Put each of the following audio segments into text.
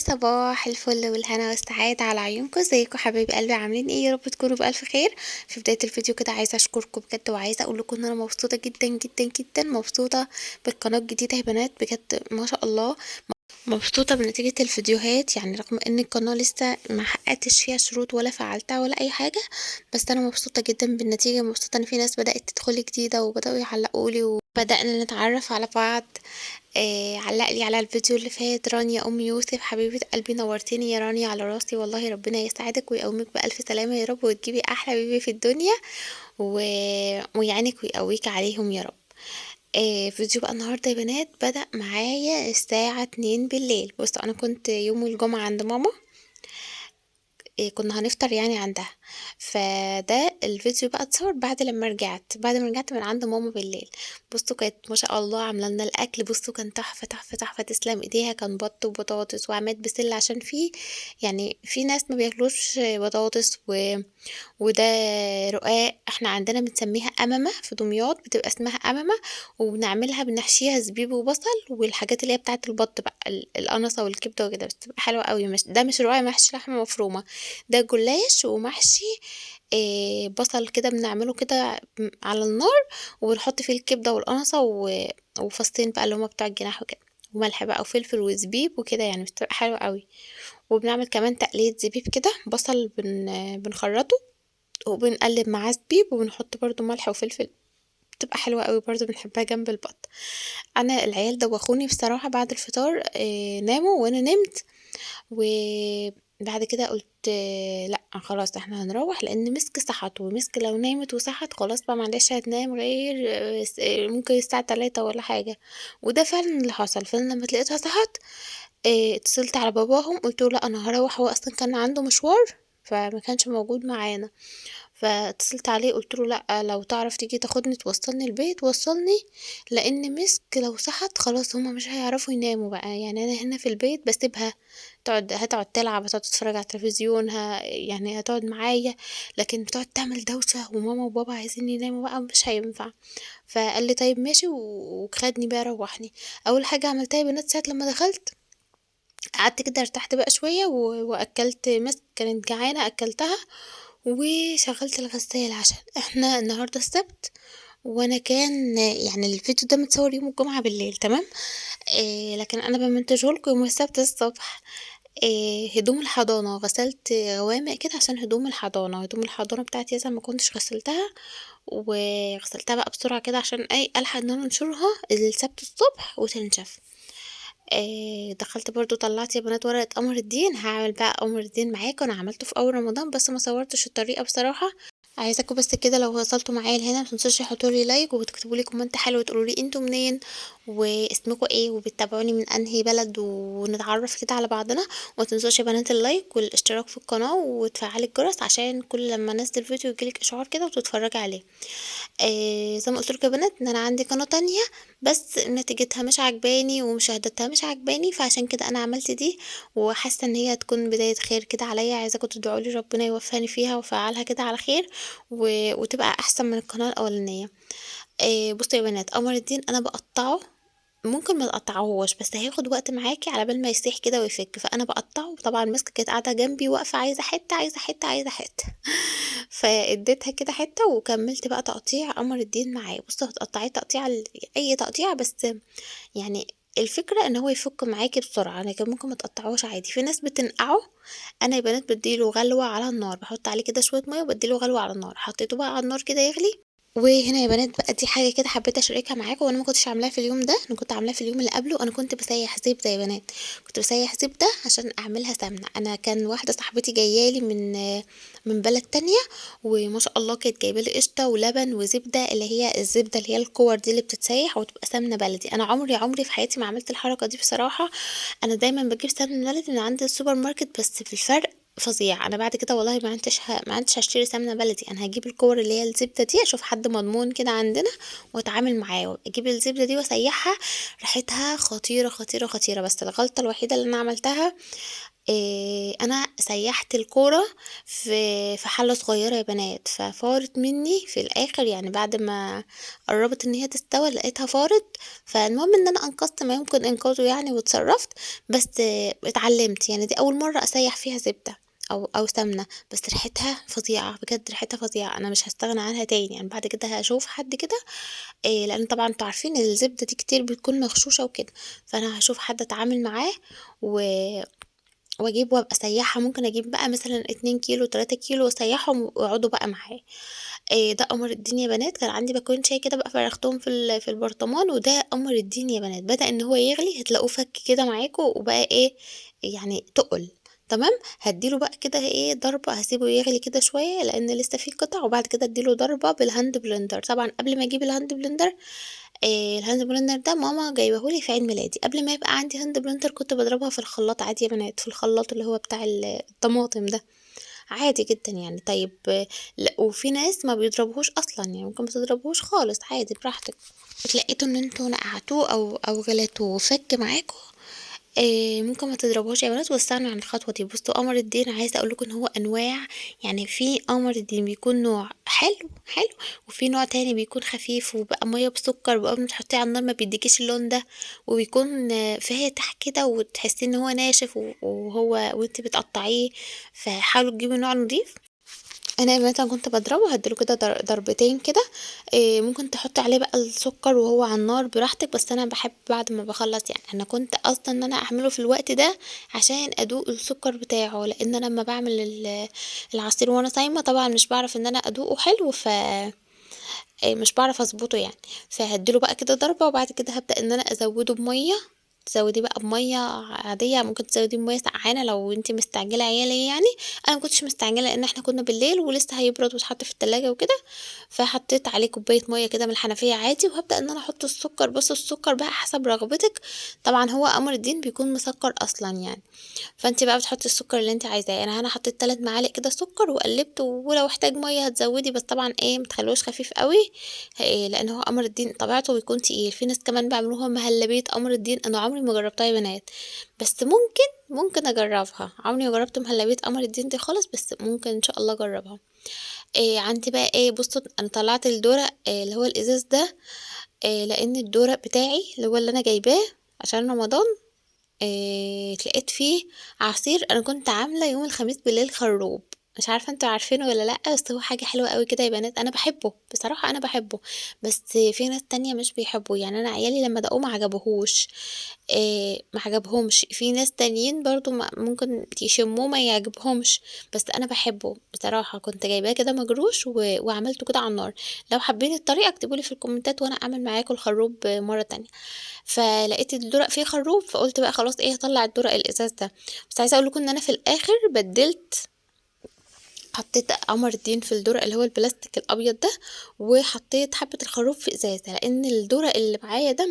صباح الفل والهنا والسعادة على عيونكم. ازيكم حبايب قلبي؟ عاملين ايه؟ يا رب تكونوا بألف خير. في بداية الفيديو كده عايزة اشكركم بجد، وعايزة اقول لكم ان انا مبسوطة جدا جدا جدا، مبسوطة بالقناة الجديدة يا بنات، بجد ما شاء الله. مبسوطة بنتيجة الفيديوهات، يعني رغم ان القناة لسه ما حققتش فيها شروط ولا فعلتها ولا اي حاجة، بس انا مبسوطة جدا بالنتيجة. مبسوطة ان في ناس بدأت تدخل جديدة وبدأوا يعلقولي وبدأنا نتعرف على بعض. علق لي على الفيديو اللي فات رانيا ام يوسف، حبيبة قلبي نورتيني يا رانيا على راسي والله. ربنا يسعدك ويقومك بألف سلامة يا رب، وتجيبي احلى بيبي في الدنيا و... ويعينك ويقويك عليهم يا رب. فيديو بقى النهارده يا بنات بدأ معايا الساعة 2 بالليل. بصوا انا كنت يوم الجمعة عند ماما، كنا هنفطر يعني عندها. فده الفيديو بقى اتصور بعد ما رجعت من عند ماما بالليل. بصوا كانت ما شاء الله عامله لنا الاكل، بصوا كان تحفه تحفه تحفه، تسلم ايديها. كان بط وبطاطس وعماد بسله، عشان يعني في ناس ما بياكلوش بطاطس وده رقاق. احنا عندنا بنسميها أممة في دمياط، بتبقى اسمها أممة، وبنعملها بنحشيها زبيب وبصل والحاجات اللي هي بتاعة البط بقى، القنصة والكبدة وكده، بس بتبقى حلوة قوي. مش ده مش رقاق محشي لحمة مفرومة، ده جلاش ومحشي بصل كده، بنعمله كده على النار، وبنحط فيه الكبدة والقنصة وفصين بقى اللي هما بتوع الجناح وكده، وملح بقى وفلفل وزبيب وكده، يعني بتبقى حلوة قوي. وبنعمل كمان تقلية زبيب كده، بصل بنخرطه وبنقلب معاه زبيب، وبنحط برضو ملح وفلفل، بتبقى حلوة قوي برضو، بنحبها جنب البط. انا العيال دوخوني بصراحة بعد الفطار، ناموا وانا نمت. وبعد كده قلت لا خلاص احنا هنروح، لان مسك صحت، ومسك لو نامت وصحت خلاص بقى معلش هتنام غير ممكن الساعة 3 ولا حاجة. وده فعلا اللي حصل. فانا لما لقيتها صحت، اتصلت على باباهم، قلت له لا انا هروح، هو اصلا كان عنده مشوار فما كانش موجود معانا. فاتصلت عليه قلت له لا لو تعرف تيجي تاخدني توصلني البيت وصلني، لان مسك لو صحت خلاص هما مش هيعرفوا يناموا بقى. يعني انا هنا في البيت بسيبها هتقعد تلعب، هتقعد تتفرج على التلفزيون، يعني هتقعد معايا، لكن بتقعد تعمل دوشة وماما وبابا عايزين يناموا بقى مش هينفع. فقال لي طيب ماشي، وخدني بقى روحني. اول حاجة عملتها يا بنات ساعة لما دخلت، قعدت كده ارتحت بقى شوية واكلت مسك، كانت جعانة اكلتها، وشغلت الغسالة عشان احنا النهاردة السبت. وانا كان يعني الفيديو ده متصور يوم الجمعة بالليل تمام، لكن انا بمنتجهولكوا يوم السبت الصبح. هدوم الحضانة غسلت غوامق كده، عشان هدوم الحضانة بتاعتي ياسا ما كنتش غسلتها، وغسلتها بقى بسرعة كده عشان اي الحق ان انا انشرها السبت الصبح وتنشف. دخلت برضو طلعت يا بنات ورقة قمر الدين، هعمل بقى قمر الدين معاكم. انا عملته في اول رمضان بس ما صورتش الطريقة بصراحة. عايزاكم بس كده لو وصلتوا معايا لهنا متنسوش تحطوا لي لايك وتكتبوا لي كومنت حلو وتقولوا لي انتوا منين واسمكم ايه وبتتابعوني من انهي بلد، ونتعرف كده على بعضنا. وما تنسوش يا بنات اللايك والاشتراك في القناة وتفعلي الجرس، عشان كل لما انزل فيديو يجيلك اشعار كده وتتفرجي عليه. زي ما قلت لكم يا بنات ان انا عندي قناة تانية، بس نتيجتها مش عجباني ومشاهدتها مش عجباني، فعشان كده انا عملت دي، وحاسه ان هي هتكون بدايه خير كده عليا. عايزاكم تدعوا لي ربنا يوفقني فيها وفعلها كده على خير وتبقى احسن من القناه الاولانيه. بصوا يا بنات، قمر الدين انا بقطعه، ممكن ما تقطعوهوش بس هياخد وقت معاكي على بال ما يسيح كده ويفك. فانا بقطعه، طبعا مسكه كانت قاعده جنبي واقفه عايزه حته عايزه حته عايزه حته فاديتها كده حته، وكملت بقى تقطيع قمر الدين معاه. بصوا هتقطعيه تقطيع اي تقطيع، بس يعني الفكرة ان هو يفك معاكي بسرعة، لكن ممكن ما تقطعوش عادي. في ناس بتنقعه، انا يا بنات بديله غلوة على النار، بحط عليه كده شوية مية وبديله غلوة على النار، حطيته بقى على النار كده يغلي. وهنا يا بنات بقى دي حاجه كده حبيت اشاركها معاكم، وانا ما كنتش عاملاها في اليوم ده، انا كنت عاملاها في اليوم اللي قبله. انا كنت بسيح زبده يا بنات، كنت بسيح زبده عشان اعملها سمنه. انا كان واحده صاحبتي جايالي من بلد تانية، وما شاء الله كانت جايبه لي قشطه ولبن وزبده، اللي هي الزبده اللي هي الكور دي اللي بتتسيح وتبقى سمنه بلدي. انا عمري في حياتي ما عملت الحركه دي بصراحه. انا دايما بجيب سمنه بلدي من عند السوبر ماركت، بس في الفرق فظيع. انا بعد كده والله ما عدتش هشتري سمنه بلدي، انا هجيب الكور اللي هي الزبده دي، اشوف حد مضمون كده عندنا واتعامل معاه، اجيب الزبده دي واسيحها. ريحتها خطيره خطيره خطيره. بس الغلطه الوحيده اللي انا عملتها، أنا سيّحت الكورة في حلة صغيّرة يا بنات، ففارت منّي في الآخر يعني بعد ما قرّبت إن هي تستوى لقيتها فارت، فالمهم إن أنا أنقذت ما يمكن إنقاذه يعني واتصرّفت، بس اتعلّمت، يعني دي أول مرّة أسيّح فيها زبدة أو سمنة، بس ريحتها فظيعة، بجد ريحتها فظيعة، أنا مش هاستغنى عنها تاني، يعني بعد كده هاشوف حد كده لإن طبعًا أنتم عارفين الزبدة دي كتير بتكون مغشوشة وكده، فأنا هاشوف حد أتعامل معاه و وأجيب وأبقى أسيّحها، ممكن أجيب بقى مثلًا 2 كيلو، 3 كيلو وأسيّحهم ويقعدوا بقى معايا. ده قمر الدين يا بنات، كان عندي باكوين شاي كده بقى فرّغتهم في البرطمان وده قمر الدين يا بنات، بدأ إن هو يغلي هتلاقوه فَك كده معاكم وبقى إيه، يعني تُقل تمام، هادّي له بقى كده إيه ضربة هاسيبه يغلي كده شوية لإن لسه في قطع وبعد كده أدّي له ضربة بالهاند بلندر، طبعًا قبل ما أجيب الهاند بلندر الهاند بلندر ده ماما جايباه لي في عيد ميلادي، قبل ما يبقى عندي هاند بلندر كنت باضربها في الخلاط عادي يا بنات، في الخلاط اللي هو بتاع الطماطم ده، عادي جدًا يعني. طيب وفي ناس ما بيضربوهوش أصلًا، يعني ممكن ما تضربوهوش خالص عادي براحتك. لقيتوا إن أنتم نقعتوه أو غليتوه وفَك معاكم ممكن ما تضربوهاش يا بنات واستغنوا عن الخطوة دي. بُصّوا قمر الدين عايزة أقول لكم إن هو أنواع، يعني في قمر الدين بيكون نوع حلو، وفي نوع تاني بيكون خفيف وبقى مَيّة بسكر وأول ما تحطيه على النار ما بيديكيش اللون ده، وبيكون فاتح كده وتحسيه إن هو ناشف وأنتِ بتقطّعيه، فحاولوا تجيبوا نوع نضيف. أنا مثلًا كنت باضربه هادّي له كده ضربتين كده، ممكن تحطّي عليه بقى السكر وهو على النار براحتك، بس أنا باحب بعد ما باخلّص يعني أنا كنت قاصدة إن أنا أعمله في الوقت ده عشان أدوق السكر بتاعه، لإن أنا أمّا باعمل العصير وأنا صايمة طبعًا مش باعرف إن أنا أدوقه حلو مش باعرف أضبطه يعني، فهادّي له بقى كده ضربة وبعد كده هابدأ إن أنا أزوّده بمَيّة، تزوّديه بقى بمَيّة عادية، ممكن تزوّديه بمَيّة سقعانة لو أنتِ مستعجلة عيالي يعني، أنا ما كنتش مستعجلة لإن إحنا كنا بالليل ولسه هيبرد ويتحط في التلاجة وكده، فحطيت عليه كوباية مَيّة كده من الحنفية عادي وهابدأ إن أنا أحط السكر، بُصّي السكر بقى حسب رغبتِك، طبعًا هو قمر الدين بيكون مسكّر أصلًا يعني. فأنتِ بقى بتحطّي السُكّر اللي أنتِ عايزاه، يعني أنا حطّيت 3 معالق كده سُكّر وقلّبت ولو احتاج مَيّة هتزوّدي، بس طبعًا إيه، ما تخلّوش خفيف أوي لإن هو قمر الدين طبيعته بيكون تقيل، في ناس كمان بيعملوها مهلبية قمر الدين، أنا عمري ما جرّبتها يا بنات، بس ممكن أجرّبها، عمري ما جرّبت مهلبية قمر الدين دي خالص، بس ممكن إن شاء الله أجرّبها. عندي بقى إيه، بُصّوا أنا طلّعت الدورق اللي هو الإزاز ده، لإن الدورق بتاعي اللي هو اللي أنا جايباه عشان رمضان اتلقيت فيه عصير أنا كنت عاملة يوم الخميس بالليل خروب، مش عارفة أنتم عارفينه والّا لأ، بس هو حاجة حلوة أوي كده يا بنات، أنا باحبه، بصراحة أنا باحبه، بس في ناس تانية مش بيحبوه، يعني أنا عيالي لمّا داقوه ما عجبهمش، في ناس تانيين برضه ممكن يشموه ما يعجبهمش، بس أنا باحبه بصراحة، كنت جايباه كده مجروش وعملته كده على النار، لو حابين الطريقة اكتبوا لي في الكومنتات وأنا أعمل معاكم الخروب مرة تانية. فلقيت الدُرَق فيه خروب، فقُلت بقى خلاص إيه هاطلّع الدُرَق الإزاز ده، بس عايزة أقول لكم إن أنا في الآخر بدِّلت حطيت قمر الدين في الدُرَق اللي هو البلاستيك الأبيض ده، وحطيت حبّة الخروب في إزازة، لإن الدُرَق اللي معايا ده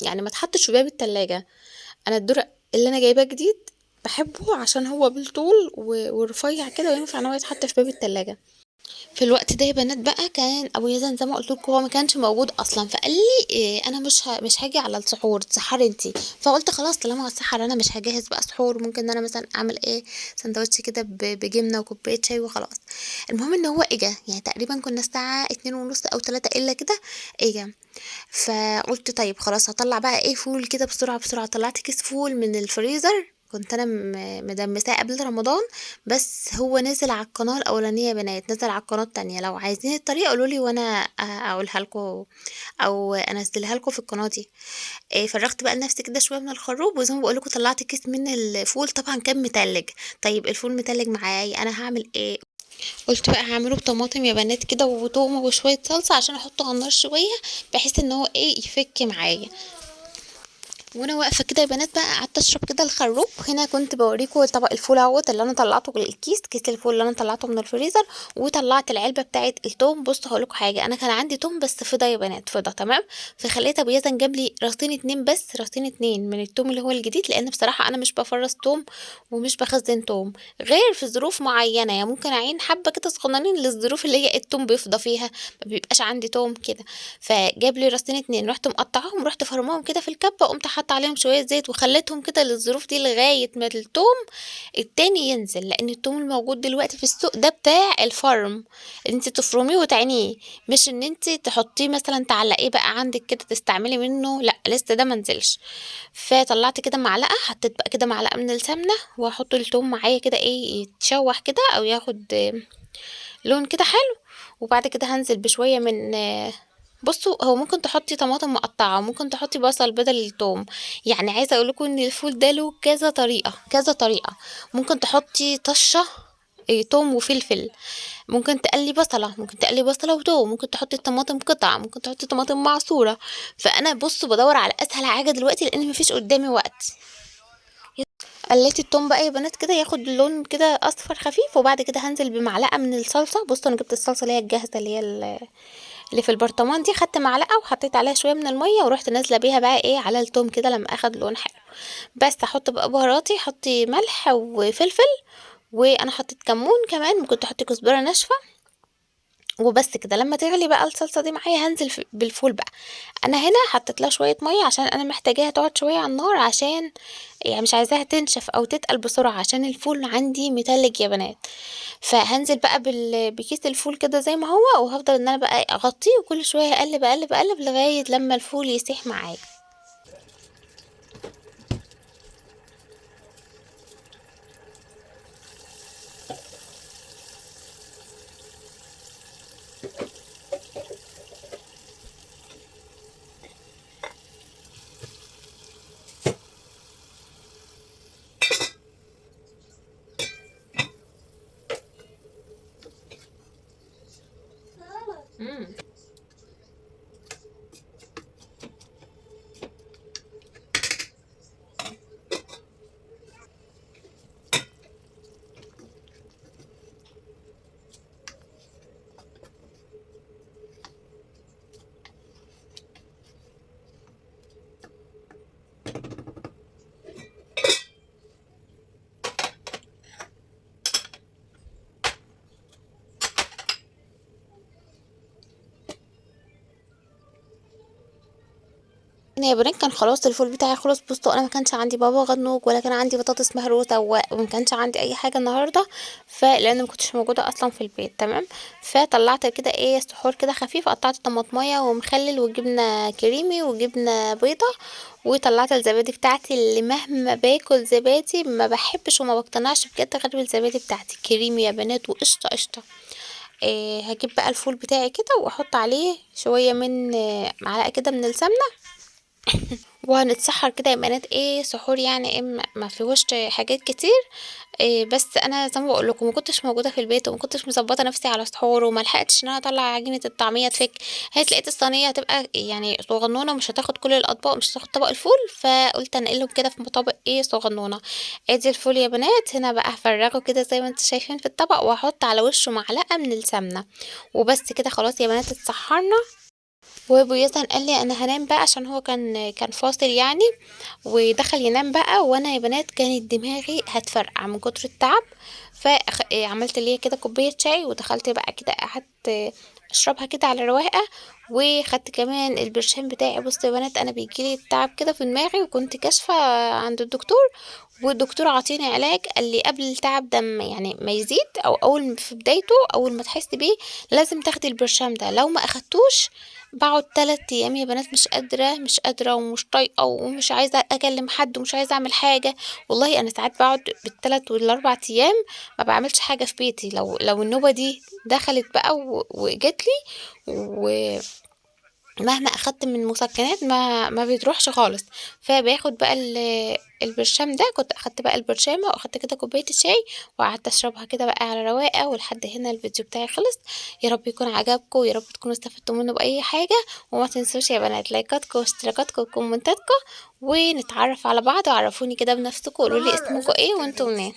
يعني ما اتحطّش في باب التلاجة، أنا الدُرَق اللي أنا جايباه جديد باحبه عشان هو بالطول ورفيّع كده وينفع إن هو يتحط في باب التلاجة. في الوقت ده يا بنات بقى كان أبو يزن زي ما قُلت لكم هو ما كانش موجود أصلًا، فقال لي أنا مش هاجي على السحور اتسحّري أنتِ، فقُلت خلاص طالما هاتسحّر أنا مش هاجهّز بقى سحور، ممكن إن أنا مثلًا أعمل إيه، ساندوتش كده بجبنة وكوباية شاي وخلاص. المهم إن هو إجا، يعني تقريبًا كنا الساعة 14:30 أو 15:00 إلا كده إجا، فقُلت طيب خلاص هاطلّع بقى إيه فول كده بسرعة، طلّعت كيس فول من الفريزر كنت أنا مدمساه قبل رمضان، بس هو نزل على القناة الأولانية يا بنات، نزل على القناة التانية، لو عايزين الطريقة قولوا لي وأنا أقولها لكم أو أنزّلها لكم في القناة دي. فرّغت بقى لنفسي كده شوية من الخروب، وزي ما باقول لكم طلّعت كيس من الفول طبعًا كان متلّج، طيب الفول متلّج معايا أنا هاعمل إيه؟ قُلت بقى هاعمله بطماطم يا بنات كده وتومة وشوية صلصة عشان أحطه على النار شوية، بحيث إن هو إيه يفِك معايا. وانا واقفه كده يا بنات بقى قعدت اشرب كده الخروب، هنا كنت بوريكم طبق الفول اهوت اللي انا طلعته كيس الفول اللي انا طلعته من الفريزر، وطلعت العلبه بتاعه التوم. بصوا هقول لكم حاجه، انا كان عندي توم بس فضه يا بنات فضه تمام، فخليت ابو يزن جاب لي راستين اتنين، بس راستين اتنين من التوم اللي هو الجديد، لان بصراحه انا مش بفرز توم ومش بخزن توم غير في ظروف معينه، يعني ممكن اعين حبه كده صغننين للظروف اللي هي التوم بيفضى فيها، ما بيبقاش عندي توم كده، فجاب لي راستين اتنين رحت مقطعاهم ورحت فرماهم كده في الكبه، قمت حاطة عليهم شوية زيت وخليتهم كده للظروف دي لغاية ما التوم التاني ينزل، لأن التوم الموجود دلوقتي في السوق ده بتاع الفرم، انت تفرميه وتعينيه، مش ان انت تحطيه مثلا تعلقيه بقى عندك كده تستعملي منه، لا لسه ده منزلش. فطلعت كده معلقة، حطيت بقى كده معلقة من السمنة واحط التوم معايا كده ايه يتشوح كده او ياخد لون كده حلو. وبعد كده هنزل بشوية من بصوا هو ممكن تحطي طماطم مقطعة وممكن تحطي بصل بدل التوم، يعني عايزة اقولكم ان الفول ده له كذا طريقة كذا طريقة. ممكن تحطي طشة توم وفلفل، ممكن تقلي بصلة، ممكن تقلي بصلة وتوم، ممكن تحطي الطماطم قطع، ممكن تحطي طماطم معصورة. فانا بصوا بدور على اسهل حاجة دلوقتي لان مفيش قدامي وقت. قليت التوم بقى يا بنات كده ياخد لون كده اصفر خفيف، وبعد كده هنزل بمعلقه من الصلصه. بصوا انا جبت الصلصه اللي هي الجاهزه اللي هي اللي في البرطمان دي، خدت معلقه وحطيت عليها شويه من الميه ورحت نازله بيها بقى ايه على التوم كده لما اخد لون حلو. بس احط بقى بهاراتي، حطي ملح وفلفل، وانا حطيت كمون كمان، ممكن تحطي كزبره ناشفه. وبس كده لما تغلي بقى الصلصه دي معايا هنزل بالفول بقى. انا هنا حطيت لها شويه ميه عشان انا محتاجاها تقعد شويه على النار، عشان يعني مش عايزاها تنشف او تتقل بسرعه عشان الفول عندي متلج يا بنات. فهنزل بقى بكيس الفول كده زي ما هو، وهفضل ان انا بقى اغطيه وكل شويه اقلب اقلب اقلب لغايه لما الفول يسيح معايا. انا يا بنات كان خلاص الفول بتاعي خلص. بصوا انا ما كانش عندي بابا غنوج ولا كان عندي بطاطس مهروسه وما كانش عندي اي حاجه النهارده، فلان ما كنتش موجوده اصلا في البيت تمام. فطلعت كده ايه سحور كده خفيف، قطعت طماطميه ومخلل وجبنه كريمي وجبنه بيضه، وطلعت الزبادي بتاعتي اللي مهما باكل زبادي ما بحبش وما بقتنعش بجد غير بالزبادي بتاعتي كريمي يا بنات وقشطه قشطه. إيه هجيب بقى الفول بتاعي كده واحط عليه شويه من معلقه كده من السمنه، وهنتسحر كده يا بنات ايه سحور يعني ايه ما فيهوش حاجات كتير. إيه بس انا زي ما بقول لكم ما كنتش موجوده في البيت وما كنتش مظبطه نفسي على سحور وما لحقتش ان انا اطلع عجينه الطعميه تفك. لقيت الصينيه هتبقى يعني صغنونه مش هتاخد كل الاطباق، مش هتاخد طبق الفول، فقلت انقلهم كده في طبق ايه صغنونه. ادي الفول يا بنات هنا بقى هفرغه كده زي ما انتم شايفين في الطبق، واحط على وشه معلقه من السمنه. وبس كده خلاص يا بنات اتسحرنا. وابو يزن قال لي انا هنام بقى عشان هو كان فاصل يعني، ودخل ينام بقى. وانا يا بنات كانت دماغي هتفرقع من كتر التعب، فعملت لي كده كوبايه شاي ودخلت بقى كده قعدت اشربها كده على رواقه. وخدت كمان البرشام بتاعي. بصوا يا بنات انا بيجيلي التعب كده في دماغي وكنت كاشفه عند الدكتور، والدكتور عطيني علاج قال لي قبل التعب ده يعني ما يزيد او اول في بدايته اول ما تحس بيه لازم تاخدي البرشام ده. لو ما اخدتوش باقعد 3 أيام يا بنات مش قادرة، مش قادرة ومش طايقة ومش عايزة أكلم حد ومش عايزة أعمل حاجة. والله أنا ساعات باقعد بال3 وال4 أيام ما باعملش حاجة في بيتي، لو النوبة دي دخلت بقى وجات لي، ومهما أخدت من مسكنات ما بتروحش خالص. فباخد بقى البرشام ده، كنت أخدت بقى البرشامة وأخدت كده كوباية الشاي وقعدت أشربها كده بقى على رواقة. ولحد هنا الفيديو بتاعي خلص. يا رب يكون عجبكم ويا رب تكونوا استفدتوا منه بأي حاجة. وما تنسوش يا بنات لايكاتكم واشتراكاتكم وكومنتاتكم، ونتعرف على بعض. وعرفوني كده بنفسكم وقولوا لي اسمكم ايه وانتم منين.